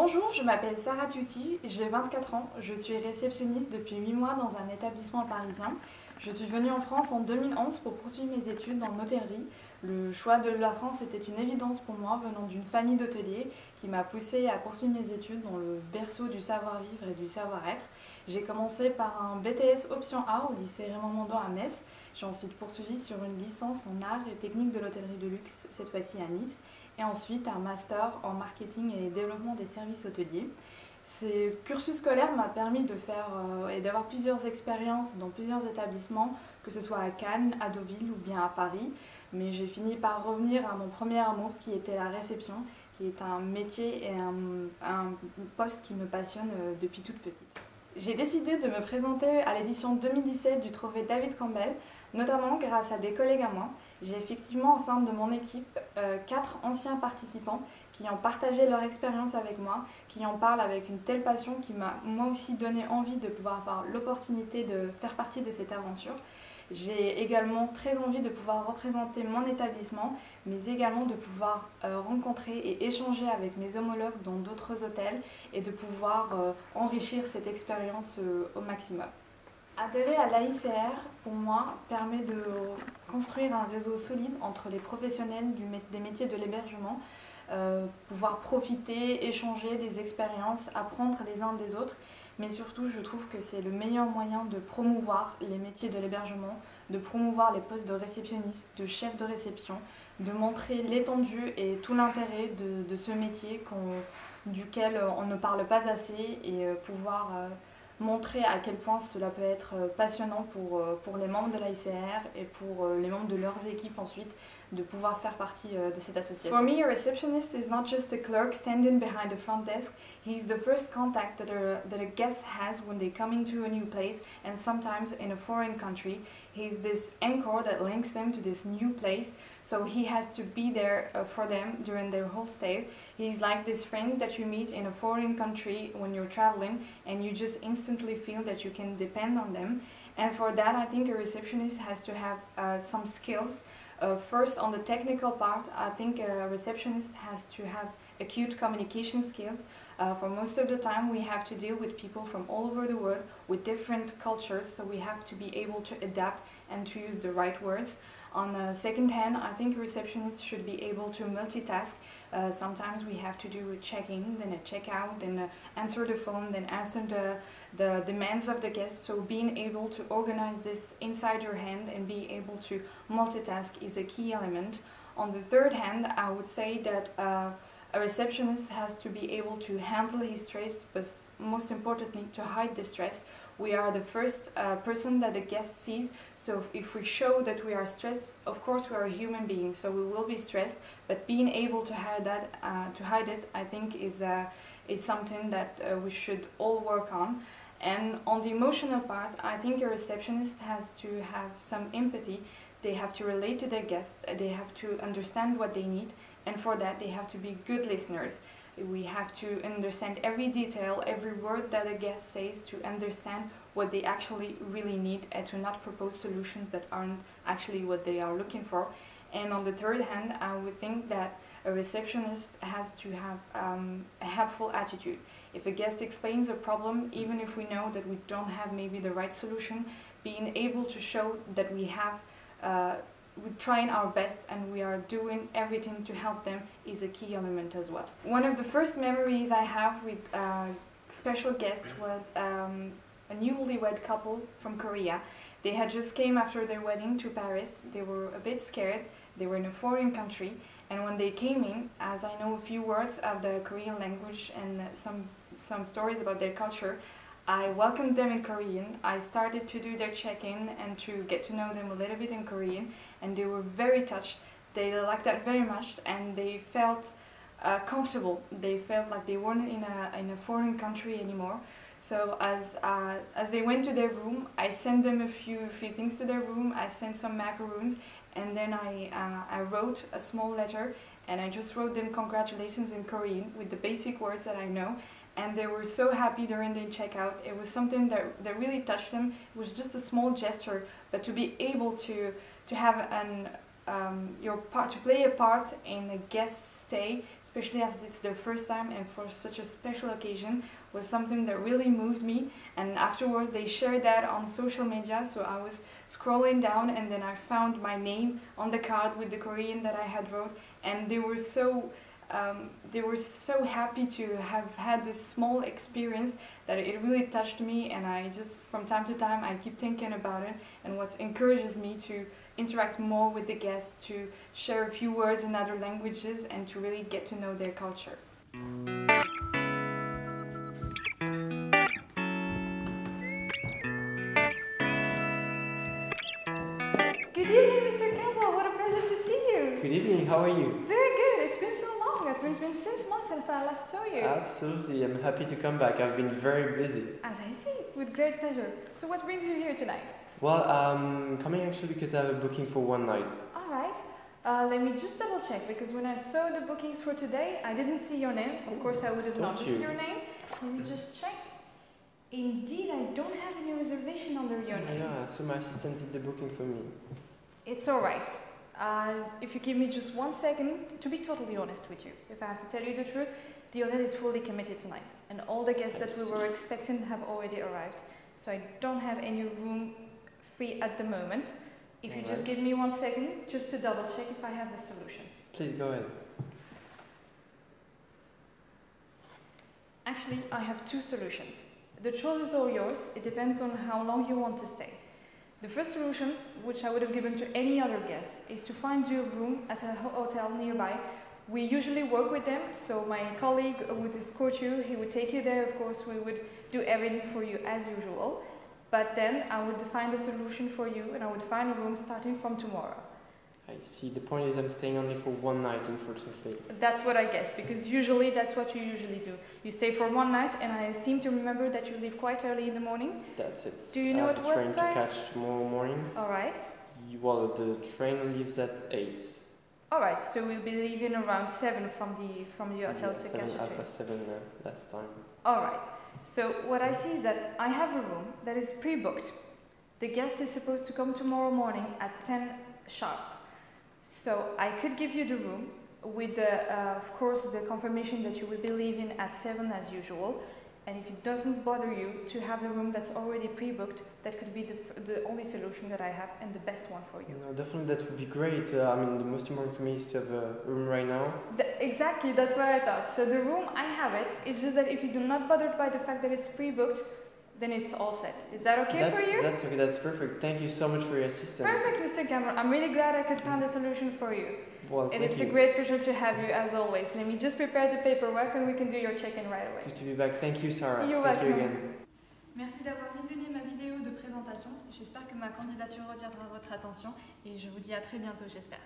Bonjour, je m'appelle Sarah Tuti, j'ai 24 ans, je suis réceptionniste depuis 8 mois dans un établissement parisien. Je suis venue en France en 2011 pour poursuivre mes études en hôtellerie. Le choix de la France était une évidence pour moi venant d'une famille d'hôteliers qui m'a poussée à poursuivre mes études dans le berceau du savoir-vivre et du savoir-être. J'ai commencé par un BTS option A au lycée Raymond Mondor à Metz. J'ai ensuite poursuivi sur une licence en arts et techniques de l'hôtellerie de luxe, cette fois-ci à Nice, et ensuite un master en marketing et développement des services hôteliers. Ce cursus scolaire m'a permis de faire et d'avoir plusieurs expériences dans plusieurs établissements, que ce soit à Cannes, à Deauville ou bien à Paris. Mais j'ai fini par revenir à mon premier amour qui était la réception, qui est un métier et un poste qui me passionne depuis toute petite. J'ai décidé de me présenter à l'édition 2017 du trophée David Campbell, notamment grâce à des collègues à moi. J'ai effectivement au sein de mon équipe 4 anciens participants qui ont partagé leur expérience avec moi, qui en parlent avec une telle passion qui m'a moi aussi donné envie de pouvoir avoir l'opportunité de faire partie de cette aventure. J'ai également très envie de pouvoir représenter mon établissement, mais également de pouvoir rencontrer et échanger avec mes homologues dans d'autres hôtels et de pouvoir enrichir cette expérience au maximum. Adhérer à l'AICR, pour moi, permet de construire un réseau solide entre les professionnels des métiers de l'hébergement, pouvoir profiter, échanger des expériences, apprendre les uns des autres, mais surtout je trouve que c'est le meilleur moyen de promouvoir les métiers de l'hébergement, de promouvoir les postes de réceptionniste, de chef de réception, de montrer l'étendue et tout l'intérêt de ce métier duquel on ne parle pas assez et pouvoir montrer à quel point cela peut être passionnant pour les membres de l'AICR et pour les membres de leurs équipes ensuite de pouvoir faire partie de cette association. For me, a receptionist is not just a clerk standing behind the front desk. He's the first contact that a guest has when they come into a new place and sometimes in a foreign country. He's this anchor that links them to this new place, so he has to be there for them during their whole stay. He's like this friend that you meet in a foreign country when you're traveling and you just instantly feel that you can depend on them. And for that, I think a receptionist has to have some skills. First, on the technical part, I think a receptionist has to have acute communication skills. For most of the time, we have to deal with people from all over the world with different cultures, so we have to be able to adapt and to use the right words. On the second hand, I think a receptionist should be able to multitask. Sometimes we have to do a check-in, then a check-out, then answer the phone, then answer the demands of the guests. So being able to organize this inside your hand and be able to multitask is a key element. On the third hand, I would say that a receptionist has to be able to handle his stress, but most importantly to hide the stress. We are the first person that the guest sees, so if we show that we are stressed, of course we are a human being, so we will be stressed, but being able to hide it, I think is something that we should all work on. And on the emotional part, I think a receptionist has to have some empathy. They have to relate to their guests, they have to understand what they need, and for that they have to be good listeners. We have to understand every detail, every word that a guest says to understand what they actually really need and to not propose solutions that aren't actually what they are looking for. And on the third hand, I would think that a receptionist has to have a helpful attitude. If a guest explains a problem, even if we know that we don't have maybe the right solution, being able to show that we're trying our best and we are doing everything to help them is a key element as well. One of the first memories I have with special guests was a newlywed couple from Korea. They had just came after their wedding to Paris. They were a bit scared. They were in a foreign country, and when they came in, as I know a few words of the Korean language and some stories about their culture, I welcomed them in Korean. I started to do their check-in and to get to know them a little bit in Korean, and they were very touched. They liked that very much, and they felt comfortable. They felt like they weren't in a foreign country anymore. So as they went to their room, I sent them a few things to their room. I sent some macaroons, and then I wrote a small letter, and I just wrote them congratulations in Korean with the basic words that I know. And they were so happy during their checkout. It was something that really touched them. It was just a small gesture, but to be able to have to play a part in a guest stay, especially as it's their first time and for such a special occasion, was something that really moved me. And afterwards they shared that on social media, so I was scrolling down and then I found my name on the card with the Korean that I had wrote, and they were so happy to have had this small experience that it really touched me, and I just, from time to time, I keep thinking about it, and what encourages me to interact more with the guests, to share a few words in other languages, and to really get to know their culture. Good evening, Mr. Campbell. What a pleasure to see you. Good evening, how are you? Very good. It's been so long. It's been 6 months since I last saw you. Absolutely, I'm happy to come back. I've been very busy. As I see, with great pleasure. So what brings you here tonight? Well, I'm coming actually because I have a booking for one night. Alright. Let me just double check, because when I saw the bookings for today, I didn't see your name. Of course, I would have noticed your name. Let me just check. Indeed, I don't have any reservation under your name. Yeah, so my assistant did the booking for me. It's alright. If you give me just 1 second, to be totally honest with you, if I have to tell you the truth, the hotel is fully committed tonight, and all the guests that we were expecting have already arrived. So I don't have any room free at the moment. If you just give me 1 second, just to double check if I have a solution. Please go ahead. Actually, I have 2 solutions. The choice is all yours. It depends on how long you want to stay. The first solution, which I would have given to any other guest, is to find you a room at a hotel nearby. We usually work with them, so my colleague would escort you, he would take you there, of course, we would do everything for you as usual. But then I would find a solution for you, and I would find a room starting from tomorrow. I see. The point is I'm staying only for one night, unfortunately. That's what I guess, because usually that's what you usually do. You stay for one night, and I seem to remember that you leave quite early in the morning. That's it. Do you know at what time? I have a train to catch tomorrow morning. Alright. Well, the train leaves at 8. Alright, so we'll be leaving around 7 from the hotel to catch the train. 7 last time. Alright, so what I see is that I have a room that is pre-booked. The guest is supposed to come tomorrow morning at 10 sharp. So I could give you the room with of course, the confirmation that you will be leaving at 7 as usual. And if it doesn't bother you to have the room that's already pre-booked, that could be the only solution that I have and the best one for you. No, definitely that would be great. I mean, the most important for me is to have a room right now. Exactly, that's what I thought. So the room, I have it. It's just that if you're not bothered by the fact that it's pre-booked, then it's all set. Is that okay for you? That's okay, that's perfect. Thank you so much for your assistance. Perfect, Mr. Cameron. I'm really glad I could find a solution for you. Well, and it's a great pleasure to have you as always. Let me just prepare the paperwork and we can do your check-in right away. Good to be back. Thank you, Sarah. You're Thank welcome. you again. Merci d'avoir visionné ma vidéo de présentation. J'espère que ma candidature retiendra votre attention et je vous dis à très bientôt, j'espère.